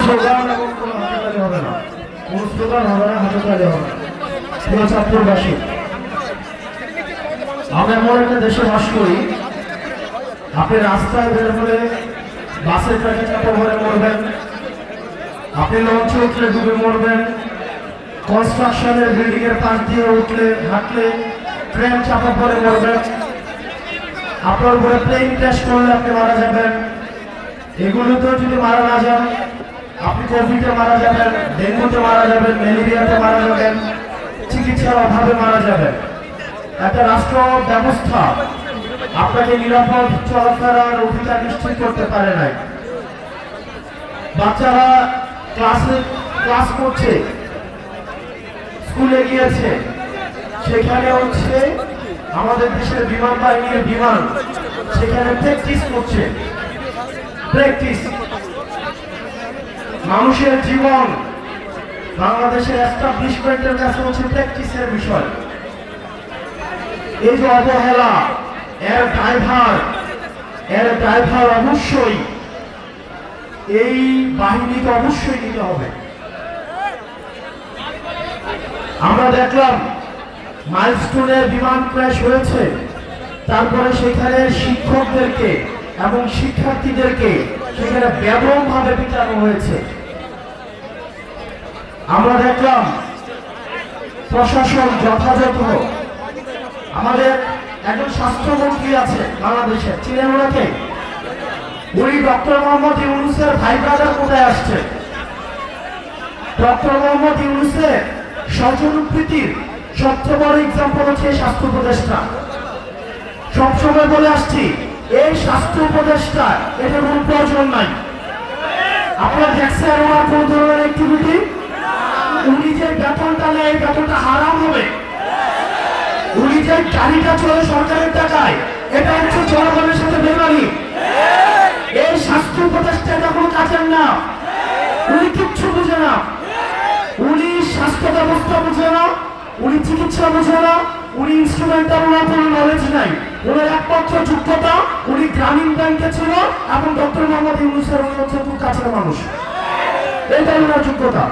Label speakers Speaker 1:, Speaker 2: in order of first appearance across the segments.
Speaker 1: Slogan এবং কোনো হাততালি হবে না, কোনো স্লোগান হবে না, হাততালি হবে না। প্রিয় চাঁদপুরবাসী, আমরা এমন একটা দেশে বাস করি, আপনি রাস্তায় বের হলে বাসের ট্রাকে চাপা ভরে মরবেন, আপনি লঞ্চে উঠলে ডুবে মরবেন, কনস্ট্রাকশনের বিল্ডিং এর পাশ দিয়ে উঠলে হাঁটলে ট্রেন চাপা পড়ে মরবেন, আপনার উপরে প্লেন ক্র্যাশ করলে আপনি মারা যাবেন। এগুলোতেও যদি মারা না যান, আপনি কোভিডে মারা যাবেন, ডেঙ্গুতে মারা যাবেন, ম্যালেরিয়াতে মারা যাবেন, চিকিৎসার অভাবে মারা যাবেন। একটা রাষ্ট্র ব্যবস্থা আপনাকে নিরাপদ চলাফেরার অধিকার নিশ্চিত করতে পারে নাই। বাচ্চারা ক্লাস করছে, স্কুলে গিয়েছে, সেখানে হচ্ছে আমাদের দেশের বিমান বাহিনীর বিমান সেখানে প্র্যাকটিস করছে। প্র্যাকটিস, মানুষের জীবন বাংলাদেশের এস্টাবলিশমেন্টের কাছে হচ্ছে প্র্যাকটিসের বিষয়। এই যে অবহেলা, এর ড্রাইভার অবশ্যই এই বাহিনীকে অবশ্যই নিতে হবে। আমরা দেখলাম মাইলস্টোনের বিমান ক্র্যাশ হয়েছে, তারপরে সেখানে শিক্ষকদেরকে এবং শিক্ষার্থীদেরকে সেখানে ব্যাপকভাবে পিটানো হয়েছে। আমরা দেখলাম প্রশাসন যথাযথ, আমাদের একজন স্বাস্থ্যমন্ত্রী আছে বাংলাদেশের, চিনেন ওনাকে? উনি ডক্টর মোহাম্মদ ইউনূসের ভাই ব্রাদার কোথায় আসছে? ডক্টর মোহাম্মদ ইউনূসের স্বজনপ্রীতির সবচেয়ে বড় এক্সাম্পল হচ্ছে স্বাস্থ্য উপদেষ্টা। সবসময় বলে আসছি, এই স্বাস্থ্য উপদেষ্টা এটার কোনো প্রয়োজন নাই। আপনার দেখছেন ওনার কোন ধরনের অ্যাক্টিভিটি? উনি যে বেতনটা নেয়, এই বেতনটা হারাম হবে। উনি যে গাড়িটা চলে সরকারের টাকায়, এটা হচ্ছে জনগণের সাথে বেমানি। এই স্বাস্থ্য উপদেষ্টা এটা কোনো কাজের না। উনি কিচ্ছু বুঝে না, উনি স্বাস্থ্য ব্যবস্থা বুঝে না, উনি চিকিৎসা বুঝে না, উনি ইনস্ট্রুমেন্টাল, ওনার কোনো নলেজ নাই। ওনার একমাত্র যোগ্যতা, উনি গ্রামীণ ব্যাংকে ছিল এবং ডক্টর মোহাম্মদ ইউনূসের উনি হচ্ছে খুব কাছের মানুষ, এটাই ওনার যোগ্যতা।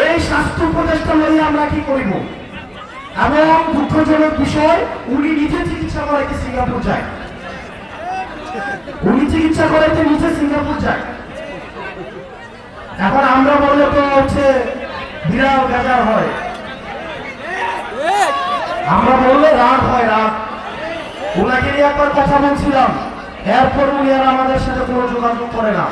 Speaker 1: এই স্বাস্থ্য উপদেষ্টা নিয়ে আমরা কি করিব? এবং দুঃখজনক বিষয়, উনি নিজে চিকিৎসা করাইতে সিঙ্গাপুর যায়। উনি চিকিৎসা করাইতে নিজে সিঙ্গাপুর যায়। এখন আমরা বললে তো হচ্ছে বিরাট বেজার হয়, আমরা বললে রাগ হয়, রাগ। ওনাকে নিয়ে একবার কথা বলছিলাম, এরপর উনি আর আমাদের সাথে কোনো যোগাযোগ করে না।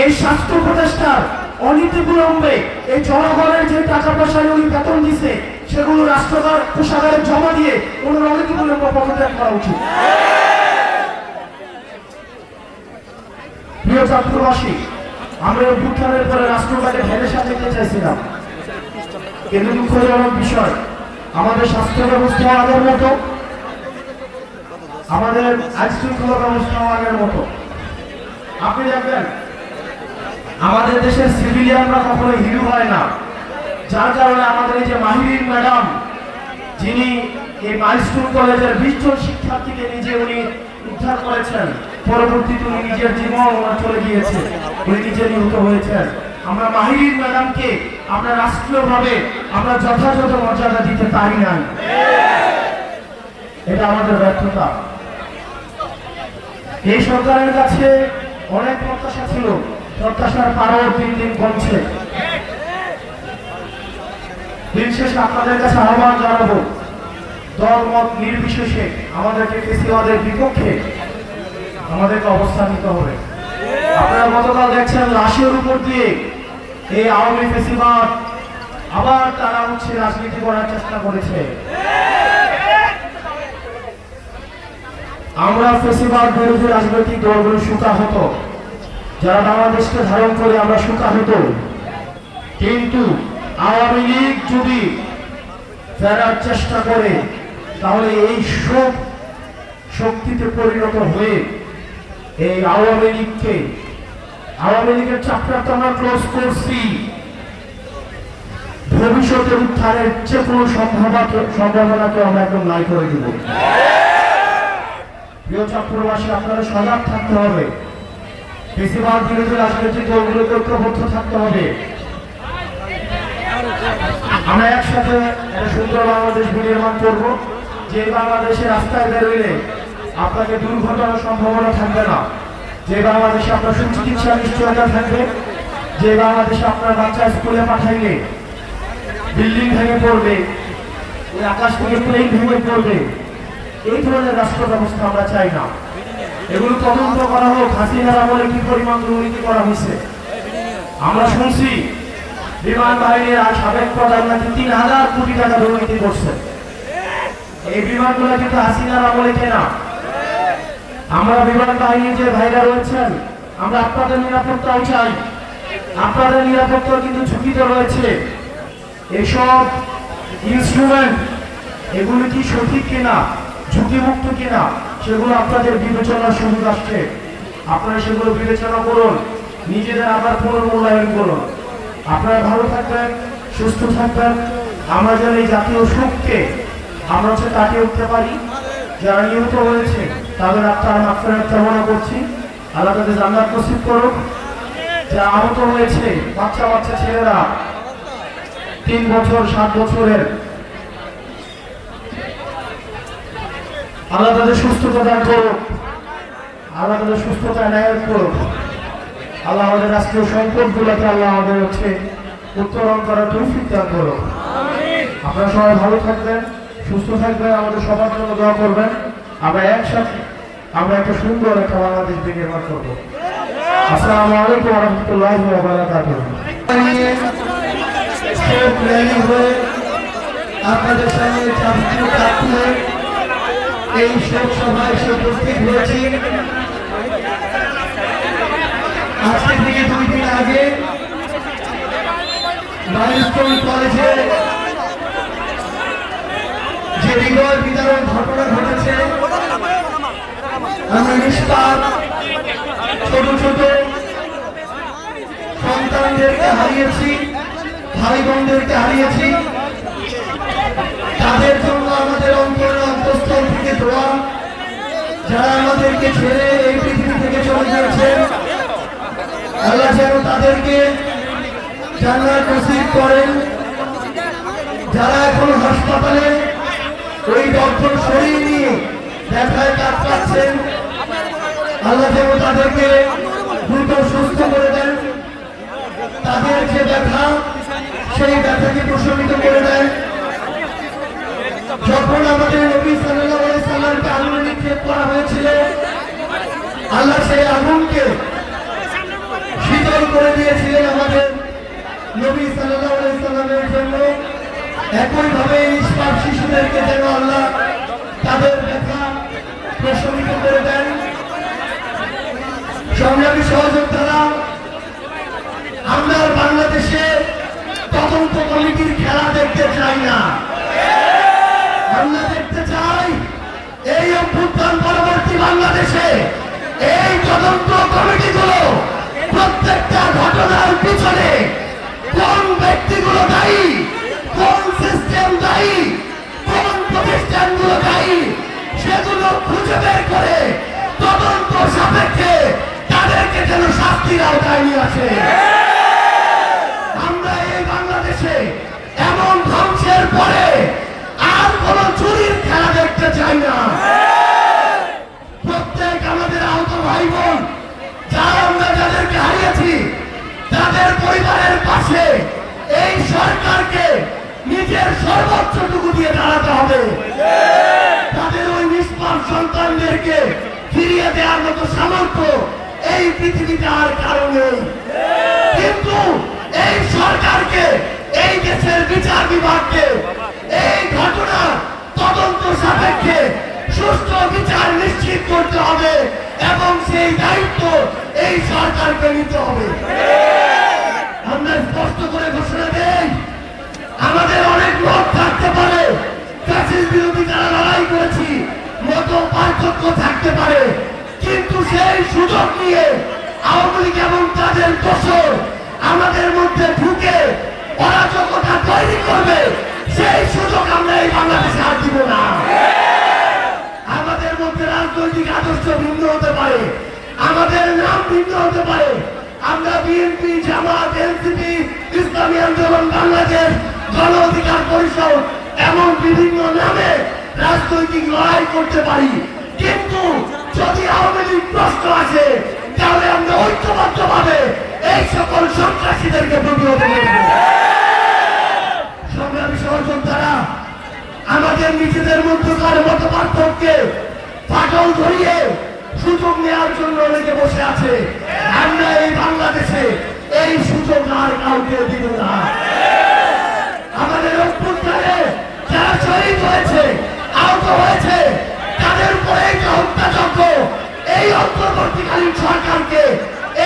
Speaker 1: এই স্বাস্থ্য উপদেষ্টার অনীতি বিলম্বে এই জনগণের যে টাকা পয়সা উনি বেতন দিছে, সেগুলো রাষ্ট্রকার কোষাগারে জমা দিয়ে ওনার অনীতি বিলম্ব পদত্যাগ করা উচিত। প্রিয় চাঁদপুরবাসী, আমরা অভ্যুত্থানের পরে রাষ্ট্রটাকে ঢেলে সাজাতে চাইছিলাম, কিন্তু দুঃখজনক বিষয়, আমাদের স্বাস্থ্য ব্যবস্থা আগের মতো, আমাদের আইন শৃঙ্খলা ব্যবস্থা আগের মতো। আপনি দেখবেন আমাদের দেশের সিভিলিয়ানরা কখনো হিরো হয় না, যার কারণে আমাদের এই যে মাহিরিন ম্যাডাম, যিনি এই মাইলস্টোন কলেজের 20 জন শিক্ষার্থীকে নিজে উনি উদ্ধার করেছেন, পরবর্তীতে উনি নিজের জীবন ওনার চলে গিয়েছে, উনি নিজে নিহত হয়েছেন। আমরা মাহিরিন ম্যাডামকে আমরা রাষ্ট্রীয়ভাবে আমরা যথাযথ মর্যাদা দিতে পারি না, এটা আমাদের ব্যর্থতা। এই সরকারের কাছে অনেক প্রত্যাশা ছিল, প্রত্যাশার পারও দিন দিন কমছে। দিন শেষে আপনাদের কাছে আহ্বান জানাবো, দল মত নির্বিশেষে আমাদেরকে ফেসিবাদের বিপক্ষে আমাদেরকে অবস্থান নিতে হবে। আপনারা গতকাল দেখছেন লাশের উপর দিয়ে এই আওয়ামী ফেসিবাদ আবার তারা হচ্ছে রাজনীতি করার চেষ্টা করেছে। আমরা ফেসিবাদ বিরোধী রাজনৈতিক দলগুলো সুতা হতো, যারা বাংলাদেশকে ধারণ করে আমরা সুতা হতো, কিন্তু আওয়ামী লীগ যদি ফেরার চেষ্টা করে তাহলে এই সব শক্তিতে পরিণত হয়ে এই আওয়ামী লীগের চ্যাপ্টারটা আমরা ক্লোজ করছি। ভবিষ্যতের উত্থানের যে কোনো সম্ভাবনাকে আমরা একদম নাই করে দিব। প্রিয় চাঁদপুরবাসী, আপনারা সজাগ থাকতে হবে। বেশিরভাগ বিরোধী রাজনৈতিক দলগুলোকে ঐক্যবদ্ধ থাকতে হবে। আমরা একসাথে একটা সুন্দর বাংলাদেশ বিনির্মাণ করব, যে বাংলাদেশের রাস্তায় বেরোলে আপনাকে দুর্ঘটনার সম্ভাবনা থাকবে না, যে বাংলাদেশে আপনার সুচিকিৎসা নিশ্চয়তা থাকবে, যে বাংলাদেশে আপনার বাচ্চা স্কুলে পাঠাইলে বিল্ডিং ভেঙে পড়বে, ওই আকাশ থেকে প্লেন ভেঙে পড়বে, এই ধরনের রাষ্ট্র ব্যবস্থা আমরা চাই না। এগুলো তদন্ত করা হোক, হাসিনার আমলে কি পরিমাণ দুর্নীতি করা হয়েছে। আমরা শুনছি বিমান বাহিনীর সাবেক প্রধান নাকি ৩,০০০ কোটি টাকা দুর্নীতি করছে। এই বিমানগুলো কিন্তু হাসিনার আমলে কেনা। আমরা বিমান বাহিনীর যে ভাইরা রয়েছেন, আমরা আপনাদের নিরাপত্তাও চাই। আপনাদের নিরাপত্তা কিন্তু ঝুঁকিতে রয়েছে। এসব ইনস্ট্রুমেন্ট এগুলো কি সঠিক কিনা, ঝুঁকিমুক্ত কিনা, সেগুলো আপনাদের বিবেচনার সুযোগ আসছে। আপনারা সেগুলো বিবেচনা করুন, নিজেদের আবার পুনর্মূল্যায়ন করুন। আপনারা ভালো থাকবেন, সুস্থ থাকবেন। আমরা যেন এই জাতীয় সুখকে আমরা কাটিয়ে উঠতে পারি। যারা নিহত হয়েছে তাদের আত্মার মাগফিরাত কামনা করছি, আল্লাহ তাদের জান্নাত নসিব করুক। যারা আহত হয়েছে, বাচ্চা বাচ্চা ছেলেরা 3 বছর 7 বছরের, আল্লাহ তাদের সুস্থতা দান করুক, আল্লাহ তাদের সুস্থতা এনায়েত করুক। আল্লাহ আমাদের রাষ্ট্রীয় সম্পদগুলোকে আল্লাহ আমাদের উত্তোলন করার তৌফিক দান করুক। আপনারা সবাই ভালো থাকবেন, সুস্থ থাকবেন, আমাদের সবার জন্য দোয়া করবেন। আমরা একসাথে একটা সুন্দর একটা বাংলাদেশ বিনির্মাণ করবো। আসসালামু আলাইকুম ওয়া রাহমাতুল্লাহি ওয়া বারাকাতুহু। আপনাদের সামনে এই শোক সভায় এসে উপস্থিত হয়েছি। আজকে থেকে 2 দিন আগে মাইলস্টোন কলেজে যে হৃদয় বিদারণ ঘটনা ঘটেছে, আমরা নিষ্পাপ ছোট ছোট সন্তানদেরকে হারিয়েছি, ভাই বোনদেরকে হারিয়েছি। তাদের জন্য আমাদের অন্তরের অন্তঃস্থল থেকে দোয়া। যারা আমাদেরকে ছেড়ে এই পৃথিবী থেকে চলে গিয়েছেন, আল্লাহ যেন তাদেরকে জান্নাত নসিব করেন। যারা এখন হাসপাতালে ওই দগ্ধ শরীর নিয়ে ব্যথায় কাতরাচ্ছেন, আল্লাহ যেন তাদেরকে দ্রুত সুস্থ করে দেন। তাদের যে ব্যথা, সেই ব্যথাকে প্রশমিত করে দেন। যখন আমাদের নবী সাল্লাল্লাহু আলাইহি সাল্লামকে আগুনে নিক্ষেপ করা হয়েছিল, আল্লাহ সেই আগুনকে শীতল করে দিয়েছিলেন আমাদের নবী সাল্লাল্লাহু আলাইহি সাল্লামের জন্য। একইভাবে নিষ্পাপ শিশুদেরকে যেন আল্লাহ তাদের ব্যথা প্রশমিত করে দেন। সংগ্রামী সহযোদ্ধারা, আমরা বাংলাদেশে তদন্ত কমিটির খেলা দেখতে চাই না। আমরা দেখতে চাই এই অভ্যুত্থান পরবর্তী বাংলাদেশে এই তদন্ত কমিটিগুলো প্রত্যেকটা ঘটনার পিছনে কোন ব্যক্তিগুলো দায়ী, কোন সিস্টেম দায়ী, কোন প্রতিষ্ঠানগুলো দায়ী, সেগুলো খুঁজে বের করে তদন্ত সাপেক্ষে তাদেরকে যেন শাস্তির আওতায় নিয়ে আসে। আমরা এই বাংলাদেশে এমন ধ্বংসের পরে আর কোন চুরির খেলা দেখতে চাই না। প্রত্যেক আমাদের আহত ভাই বোন, যারা আমরা যাদেরকে হারিয়েছি, তাদের পরিবারের পাশে এই সরকারকে নিজের সর্বোচ্চটুকু দিয়ে দাঁড়াতে হবে। তাদের ওই নিষ্পাপ সন্তানদেরকে ফিরিয়ে দেওয়ার মতো সামর্থ্য এই পৃথিবীতে আর কারণ নেই। কিন্তু এই সরকারকে, এই দেশের বিচার বিভাগকে এই ঘটনা তদন্ত সাপেক্ষে সুষ্ঠু বিচার নিশ্চিত করতে হবে এবং সেই দায়িত্ব এই সরকারকে নিতে হবে। আমরা স্পষ্ট করে ঘোষণা দেই, আমাদের অনেক লোক থাকতে পারে, ফ্যাসিস্ট বিরোধী যারা লড়াই করেছি, মত পার্থক্য থাকতে পারে, কিন্তু সেই সুযোগ নিয়ে আওয়ামী লীগ এবং তাদের দোসর আমাদের মধ্যে ঢুকে অরাজকতা তৈরি করবে, সেই সুযোগ আমরা এই বাংলাদেশে আর দিব না। আমাদের মধ্যে রাজনৈতিক আদর্শ ভিন্ন হতে পারে, আমাদের নাম ভিন্ন হতে পারে, আমরা বিএনপি, জামাত, এনসিপি, ইসলামী আন্দোলন বাংলাদেশ, গণ অধিকার পরিষদ এমন বিভিন্ন নামে রাজনৈতিক লড়াই করতে পারি, কিন্তু যদি আওয়ামী লীগ প্রশ্ন আসে তাহলে আমরা ঐক্যবদ্ধভাবে এই সকল সন্ত্রাসীদেরকে প্রতিহত করব। সংগ্রামী সহযোদ্ধারা, আমাদের নিজেদের মধ্যকার মত পার্থক্যে ফাটল ধরিয়ে সুযোগ নেওয়ার জন্য অনেকে বসে আছে। আমরা এই বাংলাদেশে এই সুযোগ আর কাউকে দিব না। আমাদের অভ্যুত্থানে যারা শহীদ হয়েছে, আহত হয়েছে, তাদের উপরে এই যে হত্যাযজ্ঞ, এই অন্তর্বর্তীকালীন সরকারকে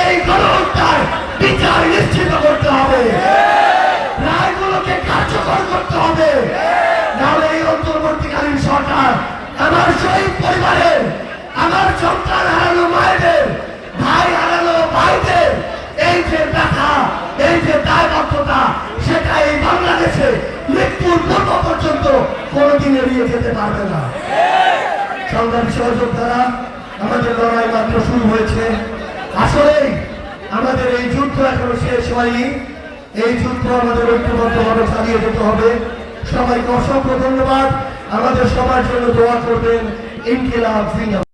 Speaker 1: এই গণহত্যার বিচার নিশ্চিত করতে হবে, রায়গুলোকে কার্যকর করতে হবে। নাহলে এই অন্তর্বর্তীকালীন সরকার আমার শহীদ পরিবারের, আমার সন্তান হারানো মায়েদের, ভাই হারানো ভাইদের এই যে ব্যথা, এই যে দায়বদ্ধতা, সেটা এই বাংলাদেশে মৃত্যুর পূর্ব পর্যন্ত কোনোদিন এড়িয়ে যেতে পারবে না। সংগ্রামী সহযোদ্ধারা, আমাদের লড়াই মাত্র শুরু হয়েছে। আসলেই আমাদের এই যুদ্ধ এখনো শেষ হয়নি। এই যুদ্ধ আমাদের ঐক্যবদ্ধভাবে চালিয়ে যেতে হবে। সবাইকে অসংখ্য ধন্যবাদ। আমাদের সবার জন্য দোয়া করবেন। ইনকিলাব জিন্দাবাদ।